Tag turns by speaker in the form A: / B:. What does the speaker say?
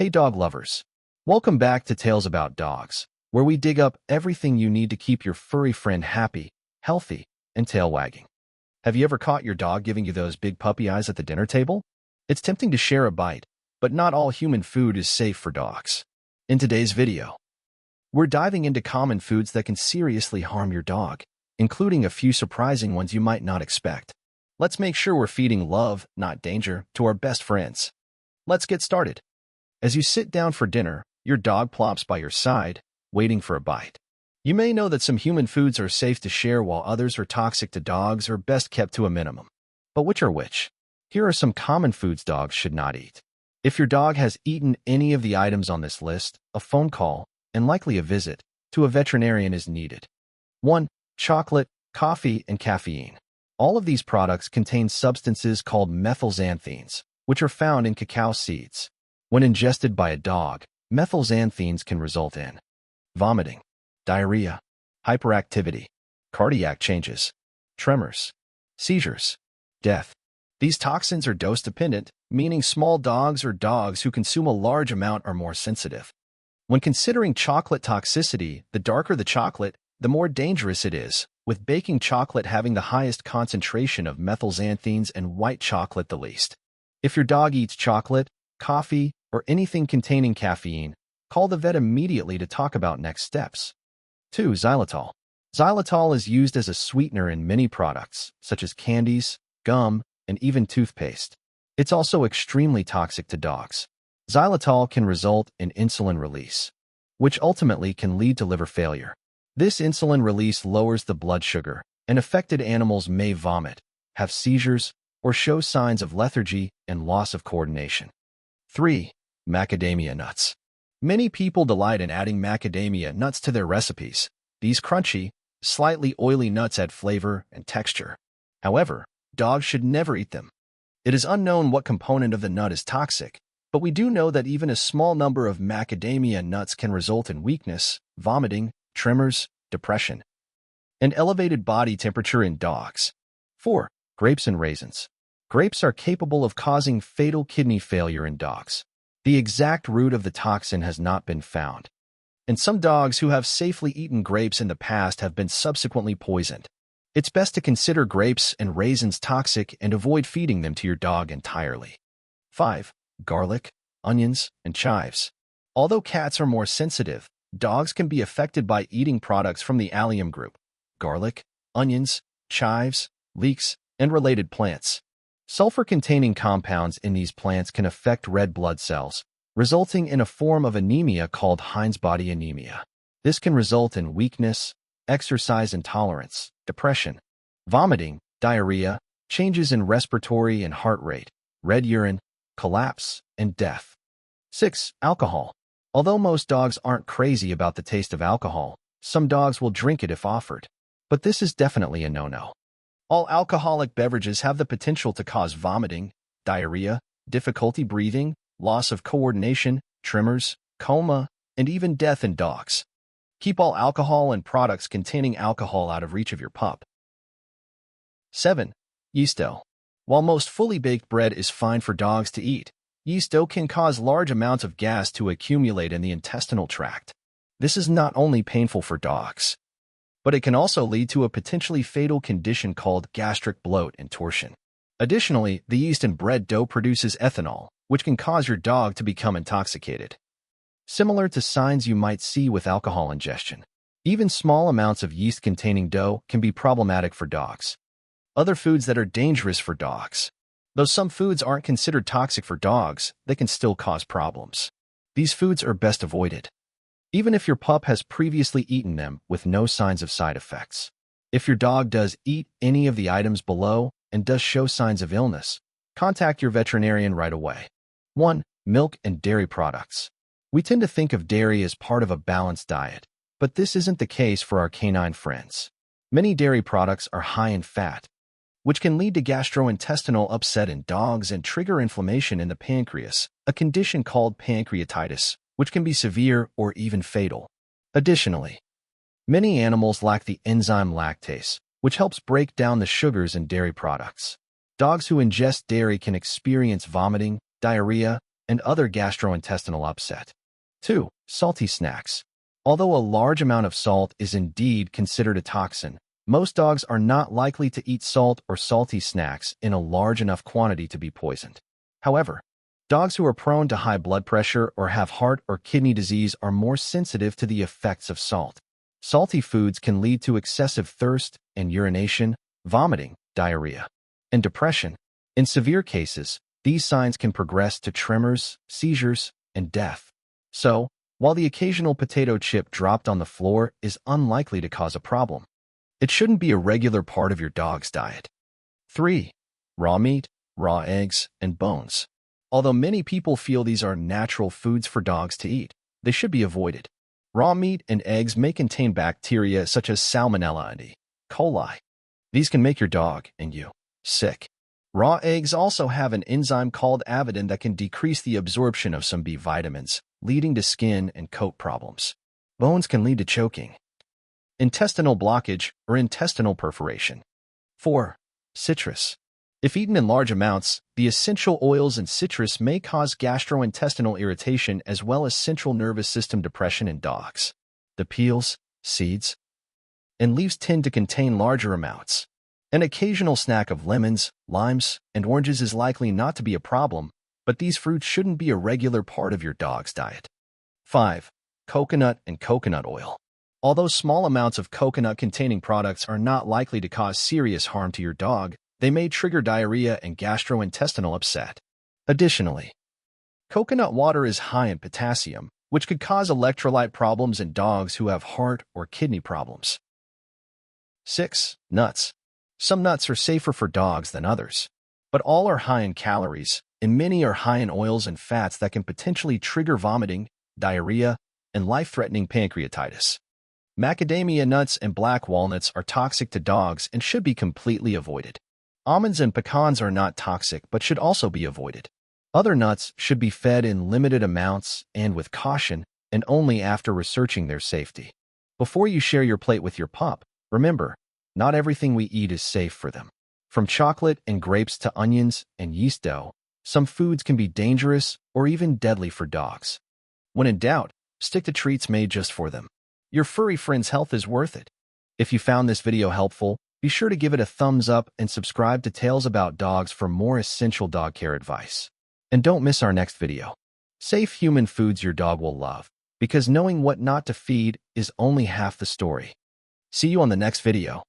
A: Hey dog lovers! Welcome back to Tales About Dogs, where we dig up everything you need to keep your furry friend happy, healthy, and tail wagging. Have you ever caught your dog giving you those big puppy eyes at the dinner table? It's tempting to share a bite, but not all human food is safe for dogs. In today's video, we're diving into common foods that can seriously harm your dog, including a few surprising ones you might not expect. Let's make sure we're feeding love, not danger, to our best friends. Let's get started. As you sit down for dinner, your dog plops by your side, waiting for a bite. You may know that some human foods are safe to share while others are toxic to dogs or best kept to a minimum. But which are which? Here are some common foods dogs should not eat. If your dog has eaten any of the items on this list, a phone call, and likely a visit, to a veterinarian is needed. 1. Chocolate, coffee, and caffeine. All of these products contain substances called methylxanthines, which are found in cacao seeds. When ingested by a dog, methylxanthines can result in vomiting, diarrhea, hyperactivity, cardiac changes, tremors, seizures, death. These toxins are dose-dependent, meaning small dogs or dogs who consume a large amount are more sensitive. When considering chocolate toxicity, the darker the chocolate, the more dangerous it is, with baking chocolate having the highest concentration of methylxanthines and white chocolate the least. If your dog eats chocolate, coffee, or anything containing caffeine, call the vet immediately to talk about next steps. 2. Xylitol. Xylitol is used as a sweetener in many products, such as candies, gum, and even toothpaste. It's also extremely toxic to dogs. Xylitol can result in insulin release, which ultimately can lead to liver failure. This insulin release lowers the blood sugar, and affected animals may vomit, have seizures, or show signs of lethargy and loss of coordination. 3. Macadamia nuts. Many people delight in adding macadamia nuts to their recipes. These crunchy, slightly oily nuts add flavor and texture. However, dogs should never eat them. It is unknown what component of the nut is toxic, but we do know that even a small number of macadamia nuts can result in weakness, vomiting, tremors, depression, and elevated body temperature in dogs. 4. Grapes and raisins. Grapes are capable of causing fatal kidney failure in dogs. The exact root of the toxin has not been found, and some dogs who have safely eaten grapes in the past have been subsequently poisoned. It's best to consider grapes and raisins toxic and avoid feeding them to your dog entirely. 5. Garlic, onions, and chives. Although cats are more sensitive, dogs can be affected by eating products from the allium group: garlic, onions, chives, leeks, and related plants. Sulfur-containing compounds in these plants can affect red blood cells, resulting in a form of anemia called Heinz body anemia. This can result in weakness, exercise intolerance, depression, vomiting, diarrhea, changes in respiratory and heart rate, red urine, collapse, and death. 6. Alcohol. Although most dogs aren't crazy about the taste of alcohol, some dogs will drink it if offered. But this is definitely a no-no. All alcoholic beverages have the potential to cause vomiting, diarrhea, difficulty breathing, loss of coordination, tremors, coma, and even death in dogs. Keep all alcohol and products containing alcohol out of reach of your pup. 7. Yeast dough. While most fully baked bread is fine for dogs to eat, yeast dough can cause large amounts of gas to accumulate in the intestinal tract. This is not only painful for dogs, but it can also lead to a potentially fatal condition called gastric bloat and torsion. Additionally, the yeast in bread dough produces ethanol, which can cause your dog to become intoxicated. Similar to signs you might see with alcohol ingestion, even small amounts of yeast-containing dough can be problematic for dogs. Other foods that are dangerous for dogs. Though some foods aren't considered toxic for dogs, they can still cause problems. These foods are best avoided, even if your pup has previously eaten them with no signs of side effects. If your dog does eat any of the items below and does show signs of illness, contact your veterinarian right away. 1. Milk and dairy products. We tend to think of dairy as part of a balanced diet, but this isn't the case for our canine friends. Many dairy products are high in fat, which can lead to gastrointestinal upset in dogs and trigger inflammation in the pancreas, a condition called pancreatitis, which can be severe or even fatal. Additionally, many animals lack the enzyme lactase, which helps break down the sugars in dairy products. Dogs who ingest dairy can experience vomiting, diarrhea, and other gastrointestinal upset. 2. Salty snacks. Although a large amount of salt is indeed considered a toxin, most dogs are not likely to eat salt or salty snacks in a large enough quantity to be poisoned. However, dogs who are prone to high blood pressure or have heart or kidney disease are more sensitive to the effects of salt. Salty foods can lead to excessive thirst and urination, vomiting, diarrhea, and depression. In severe cases, these signs can progress to tremors, seizures, and death. So, while the occasional potato chip dropped on the floor is unlikely to cause a problem, it shouldn't be a regular part of your dog's diet. 3. Raw meat, raw eggs, and bones. Although many people feel these are natural foods for dogs to eat, they should be avoided. Raw meat and eggs may contain bacteria such as Salmonella and E. coli. These can make your dog, and you, sick. Raw eggs also have an enzyme called avidin that can decrease the absorption of some B vitamins, leading to skin and coat problems. Bones can lead to choking, intestinal blockage, or intestinal perforation. 4. Citrus. If eaten in large amounts, the essential oils in citrus may cause gastrointestinal irritation as well as central nervous system depression in dogs. The peels, seeds, and leaves tend to contain larger amounts. An occasional snack of lemons, limes, and oranges is likely not to be a problem, but these fruits shouldn't be a regular part of your dog's diet. 5. Coconut and coconut oil. Although small amounts of coconut-containing products are not likely to cause serious harm to your dog, they may trigger diarrhea and gastrointestinal upset. Additionally, coconut water is high in potassium, which could cause electrolyte problems in dogs who have heart or kidney problems. 6. Nuts. Some nuts are safer for dogs than others, but all are high in calories, and many are high in oils and fats that can potentially trigger vomiting, diarrhea, and life-threatening pancreatitis. Macadamia nuts and black walnuts are toxic to dogs and should be completely avoided. Almonds and pecans are not toxic but should also be avoided. Other nuts should be fed in limited amounts and with caution, and only after researching their safety. Before you share your plate with your pup, remember, not everything we eat is safe for them. From chocolate and grapes to onions and yeast dough, some foods can be dangerous or even deadly for dogs. When in doubt, stick to treats made just for them. Your furry friend's health is worth it. If you found this video helpful, be sure to give it a thumbs up and subscribe to Tales About Dogs for more essential dog care advice. And don't miss our next video. Safe human foods your dog will love, because knowing what not to feed is only half the story. See you on the next video.